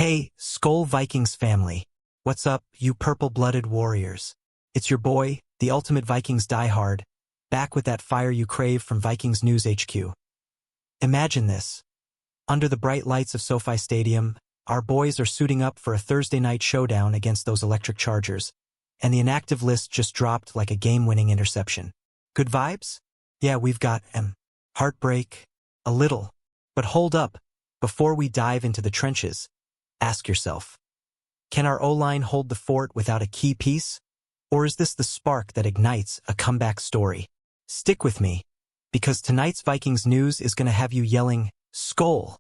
Hey, SKOL Vikings family. What's up, you purple-blooded warriors? It's your boy, the ultimate Vikings diehard, back with that fire you crave from Vikings News HQ. Imagine this. Under the bright lights of SoFi Stadium, our boys are suiting up for a Thursday night showdown against those electric Chargers, and the inactive list just dropped like a game-winning interception. Good vibes? Yeah, we've got heartbreak, a little. But hold up, before we dive into the trenches, ask yourself, can our O-line hold the fort without a key piece? Or is this the spark that ignites a comeback story? Stick with me, because tonight's Vikings news is going to have you yelling, SKOL,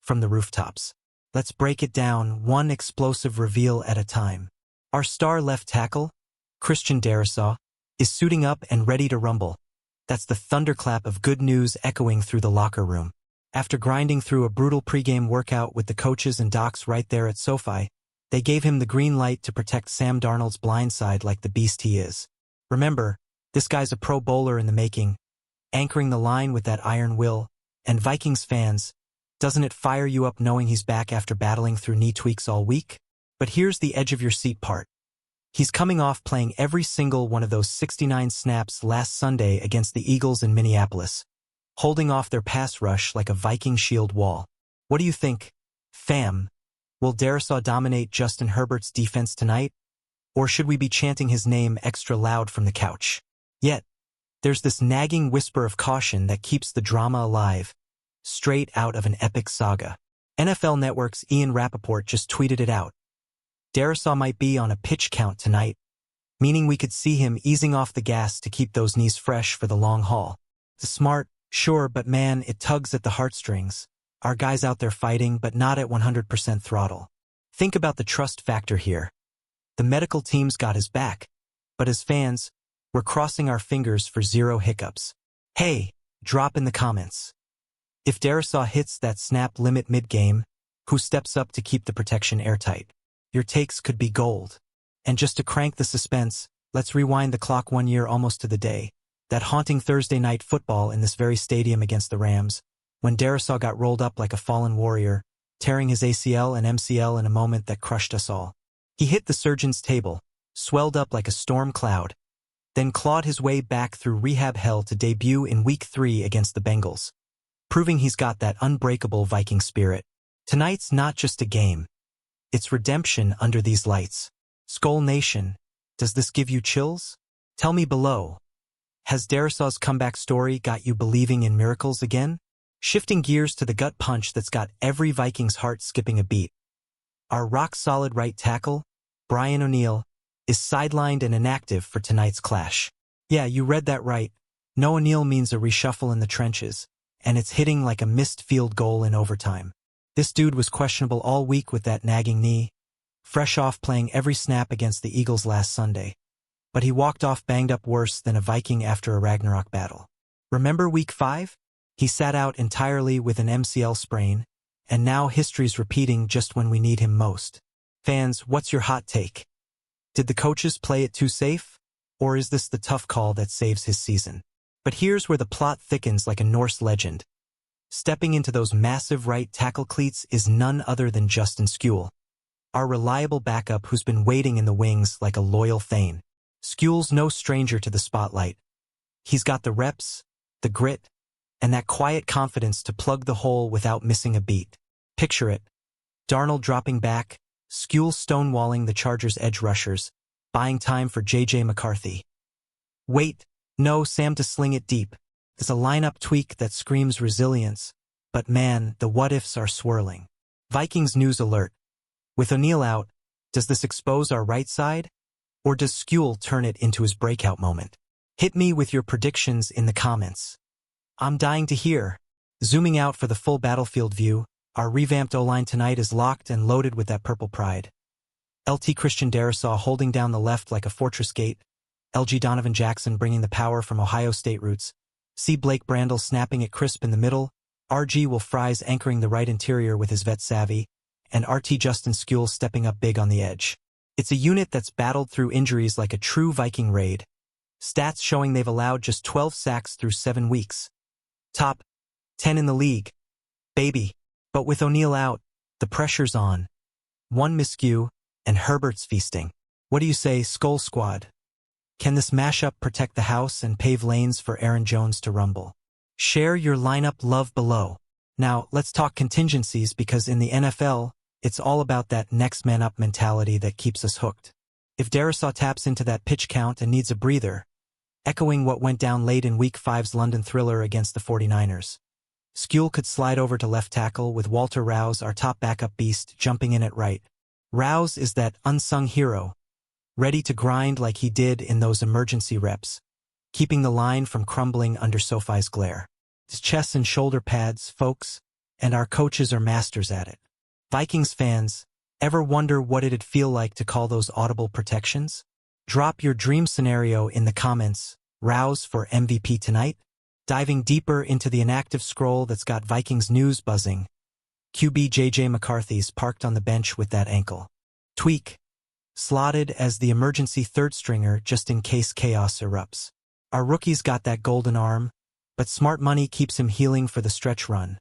from the rooftops. Let's break it down one explosive reveal at a time. Our star left tackle, Darrisaw, is suiting up and ready to rumble. That's the thunderclap of good news echoing through the locker room. After grinding through a brutal pregame workout with the coaches and docs right there at SoFi, they gave him the green light to protect Sam Darnold's blind side like the beast he is. Remember, this guy's a pro bowler in the making, anchoring the line with that iron will, and Vikings fans, doesn't it fire you up knowing he's back after battling through knee tweaks all week? But here's the edge of your seat part. He's coming off playing every single one of those 69 snaps last Sunday against the Eagles in Minneapolis, holding off their pass rush like a Viking shield wall. What do you think, fam? Will Darrisaw dominate Justin Herbert's defense tonight? Or should we be chanting his name extra loud from the couch? Yet, there's this nagging whisper of caution that keeps the drama alive, straight out of an epic saga. NFL Network's Ian Rappaport just tweeted it out. Darrisaw might be on a pitch count tonight, meaning we could see him easing off the gas to keep those knees fresh for the long haul. The smart, sure, but man, it tugs at the heartstrings. Our guys out there fighting, but not at 100% throttle. Think about the trust factor here. The medical team's got his back, but as fans, we're crossing our fingers for zero hiccups. Hey, drop in the comments. If Darrisaw hits that snap limit mid-game, who steps up to keep the protection airtight? Your takes could be gold. And just to crank the suspense, let's rewind the clock 1 year almost to the day. That haunting Thursday night football in this very stadium against the Rams, when Darrisaw got rolled up like a fallen warrior, tearing his ACL and MCL in a moment that crushed us all. He hit the surgeon's table, swelled up like a storm cloud, then clawed his way back through rehab hell to debut in Week 3 against the Bengals, proving he's got that unbreakable Viking spirit. Tonight's not just a game. It's redemption under these lights. SKOL Nation, does this give you chills? Tell me below. Has Darrisaw's comeback story got you believing in miracles again? Shifting gears to the gut punch that's got every Viking's heart skipping a beat. Our rock-solid right tackle, Brian O'Neill, is sidelined and inactive for tonight's clash. Yeah, you read that right. No O'Neill means a reshuffle in the trenches, and it's hitting like a missed field goal in overtime. This dude was questionable all week with that nagging knee, fresh off playing every snap against the Eagles last Sunday. But he walked off banged up worse than a Viking after a Ragnarok battle. Remember Week 5? He sat out entirely with an MCL sprain, and now history's repeating just when we need him most. Fans, what's your hot take? Did the coaches play it too safe? Or is this the tough call that saves his season? But here's where the plot thickens like a Norse legend. Stepping into those massive right tackle cleats is none other than Justin SKOL, our reliable backup who's been waiting in the wings like a loyal Thane. SKOL's no stranger to the spotlight. He's got the reps, the grit, and that quiet confidence to plug the hole without missing a beat. Picture it. Darnold dropping back, SKOL stonewalling the Chargers' edge rushers, buying time for J.J. McCarthy. Wait, no, Sam to sling it deep. There's a lineup tweak that screams resilience, but man, the what-ifs are swirling. Vikings news alert. With O'Neill out, does this expose our right side? Or does SKOL turn it into his breakout moment? Hit me with your predictions in the comments. I'm dying to hear. Zooming out for the full battlefield view, our revamped O-line tonight is locked and loaded with that purple pride. LT Darrisaw holding down the left like a fortress gate, LG Donovan Jackson bringing the power from Ohio State roots, C. Blake Brandel snapping it crisp in the middle, RG Will Fries anchoring the right interior with his vet savvy, and RT Justin SKOL stepping up big on the edge. It's a unit that's battled through injuries like a true Viking raid. Stats showing they've allowed just 12 sacks through 7 weeks. Top 10 in the league. Baby. But with O'Neill out, the pressure's on. one miscue, and Herbert's feasting. What do you say, SKOL squad? Can this mashup protect the house and pave lanes for Aaron Jones to rumble? Share your lineup love below. Now, let's talk contingencies because in the NFL, it's all about that next man up mentality that keeps us hooked. If Darrisaw taps into that pitch count and needs a breather, echoing what went down late in Week 5's London thriller against the 49ers, SKOL could slide over to left tackle with Walter Rouse, our top backup beast, jumping in at right. Rouse is that unsung hero, ready to grind like he did in those emergency reps, keeping the line from crumbling under SoFi's glare. His chest and shoulder pads, folks, and our coaches are masters at it. Vikings fans, ever wonder what it'd feel like to call those audible protections? Drop your dream scenario in the comments. Rouse for MVP tonight? Diving deeper into the inactive scroll that's got Vikings news buzzing, QB JJ McCarthy's parked on the bench with that ankle tweak, slotted as the emergency third stringer just in case chaos erupts. Our rookie's got that golden arm, but smart money keeps him healing for the stretch run.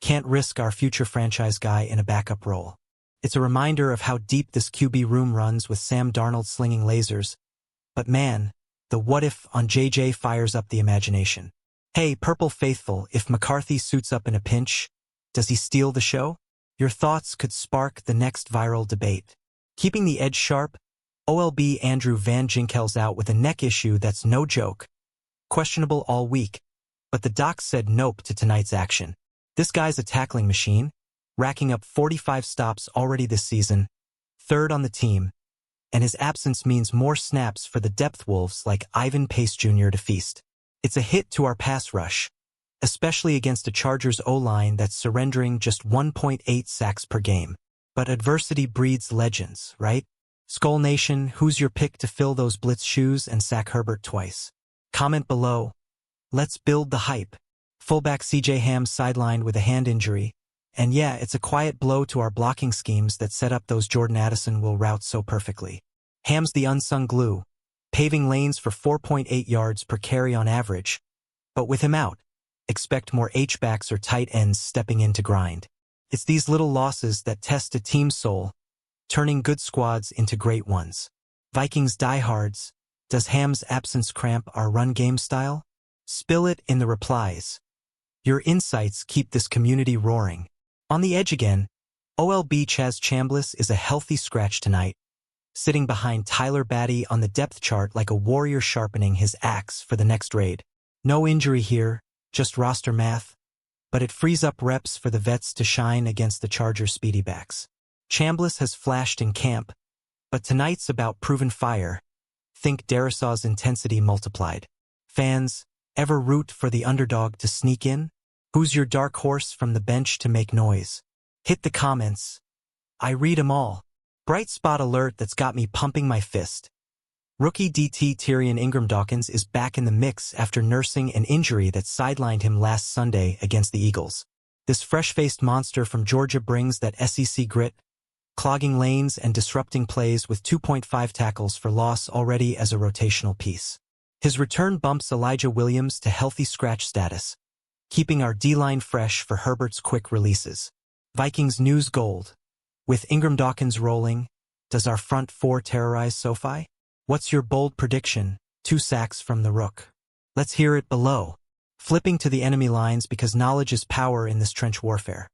Can't risk our future franchise guy in a backup role. It's a reminder of how deep this QB room runs with Sam Darnold slinging lasers. But man, the what if on JJ fires up the imagination. Hey, Purple Faithful, if McCarthy suits up in a pinch, does he steal the show? Your thoughts could spark the next viral debate. Keeping the edge sharp, OLB Andrew Van Ginkel's out with a neck issue that's no joke. Questionable all week, but the doc said nope to tonight's action. This guy's a tackling machine, racking up 45 stops already this season, third on the team, and his absence means more snaps for the depth wolves like Ivan Pace Jr. to feast. It's a hit to our pass rush, especially against a Chargers O-line that's surrendering just 1.8 sacks per game. But adversity breeds legends, right? SKOL Nation, who's your pick to fill those blitz shoes and sack Herbert twice? Comment below. Let's build the hype. Fullback CJ Ham's sidelined with a hand injury. And yeah, it's a quiet blow to our blocking schemes that set up those Jordan Addison will routes so perfectly. Ham's the unsung glue, paving lanes for 4.8 yards per carry on average. But with him out, expect more H-backs or tight ends stepping in to grind. It's these little losses that test a team's soul, turning good squads into great ones. Vikings diehards, does Ham's absence cramp our run game style? Spill it in the replies. Your insights keep this community roaring. On the edge again, OLB Chaz Chambliss is a healthy scratch tonight, sitting behind Tyler Batty on the depth chart like a warrior sharpening his axe for the next raid. No injury here, just roster math, but it frees up reps for the vets to shine against the Chargers' speedy backs. Chambliss has flashed in camp, but tonight's about proven fire. Think Darrisaw's intensity multiplied. Fans, ever root for the underdog to sneak in? Who's your dark horse from the bench to make noise? Hit the comments. I read 'em all. Bright spot alert that's got me pumping my fist. Rookie DT Tyrion Ingram-Dawkins is back in the mix after nursing an injury that sidelined him last Sunday against the Eagles. This fresh-faced monster from Georgia brings that SEC grit, clogging lanes and disrupting plays with 2.5 tackles for loss already as a rotational piece. His return bumps Elijah Williams to healthy scratch status, keeping our D-line fresh for Herbert's quick releases. Vikings news gold. With Ingram-Dawkins rolling, does our front four terrorize SoFi? What's your bold prediction? 2 sacks from the Rook. Let's hear it below. Flipping to the enemy lines because knowledge is power in this trench warfare.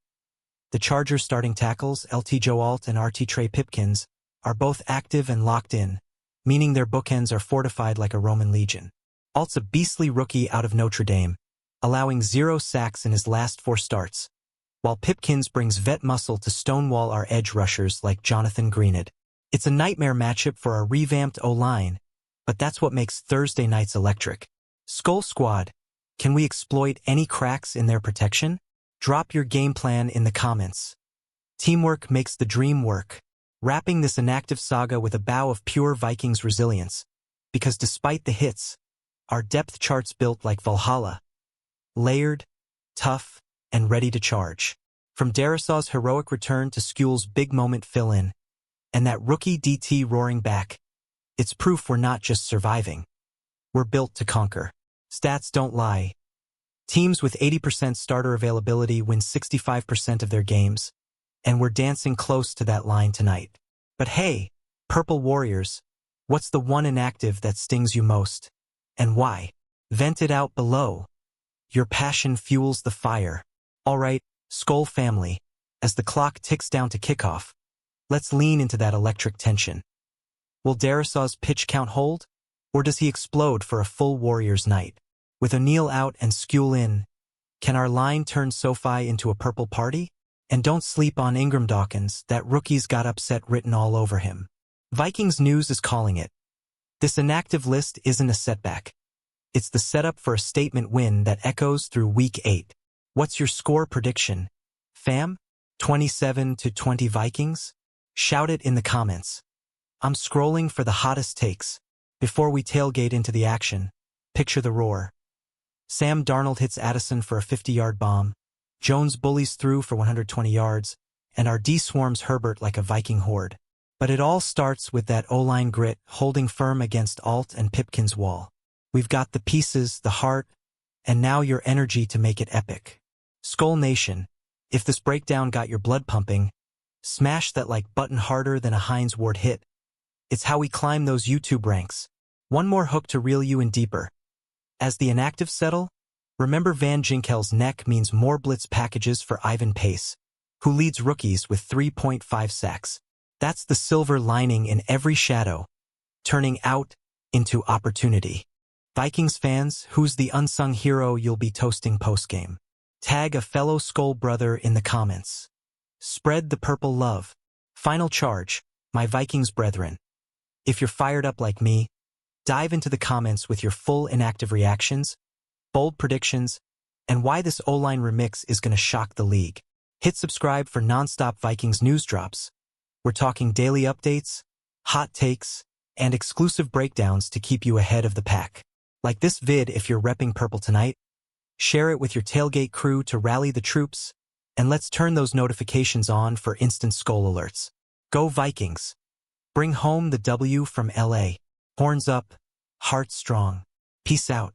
The Chargers starting tackles, LT Joe Alt and RT Trey Pipkins, are both active and locked in, meaning their bookends are fortified like a Roman legion. Alt's a beastly rookie out of Notre Dame, allowing 0 sacks in his last 4 starts, while Pipkins brings vet muscle to stonewall our edge rushers like Jonathan Greenid. It's a nightmare matchup for our revamped O-line, but that's what makes Thursday nights electric. SKOL Squad, can we exploit any cracks in their protection? Drop your game plan in the comments. Teamwork makes the dream work. Wrapping this inactive saga with a bow of pure Vikings resilience, because despite the hits, our depth chart's built like Valhalla. Layered, tough, and ready to charge. From Darrisaw's heroic return to SKOL's big moment fill-in, and that rookie DT roaring back, it's proof we're not just surviving. We're built to conquer. Stats don't lie. Teams with 80% starter availability win 65% of their games, and we're dancing close to that line tonight. But hey, Purple Warriors, what's the one inactive that stings you most? And why? Vent it out below. Your passion fuels the fire. Alright, SKOL family, as the clock ticks down to kickoff, let's lean into that electric tension. Will Darrisaw's pitch count hold? Or does he explode for a full Warriors night? With O'Neal out and SKOL in, can our line turn SoFi into a purple party? And don't sleep on Ingram Dawkins, that rookie's got upset written all over him. Vikings News is calling it. This inactive list isn't a setback. It's the setup for a statement win that echoes through Week 8. What's your score prediction, fam? 27-20 Vikings? Shout it in the comments. I'm scrolling for the hottest takes. Before we tailgate into the action, picture the roar. Sam Darnold hits Addison for a 50-yard bomb. Jones bullies through for 120 yards, and our D swarms Herbert like a Viking horde. But it all starts with that O-line grit holding firm against Alt and Pipkin's wall. We've got the pieces, the heart, and now your energy to make it epic. SKOL Nation, if this breakdown got your blood pumping, smash that like button harder than a Heinz Ward hit. It's how we climb those YouTube ranks. One more hook to reel you in deeper. As the inactives settle, remember Van Ginkel's neck means more blitz packages for Ivan Pace, who leads rookies with 3.5 sacks. That's the silver lining in every shadow, turning out into opportunity. Vikings fans, who's the unsung hero you'll be toasting postgame? Tag a fellow SKOL brother in the comments. Spread the purple love. Final charge, my Vikings brethren. If you're fired up like me, dive into the comments with your full inactive reactions, bold predictions, and why this O-line remix is going to shock the league. Hit subscribe for non-stop Vikings news drops. We're talking daily updates, hot takes, and exclusive breakdowns to keep you ahead of the pack. Like this vid if you're repping purple tonight, share it with your tailgate crew to rally the troops, and let's turn those notifications on for instant SKOL alerts. Go Vikings! Bring home the W from LA. Horns up, heart strong. Peace out.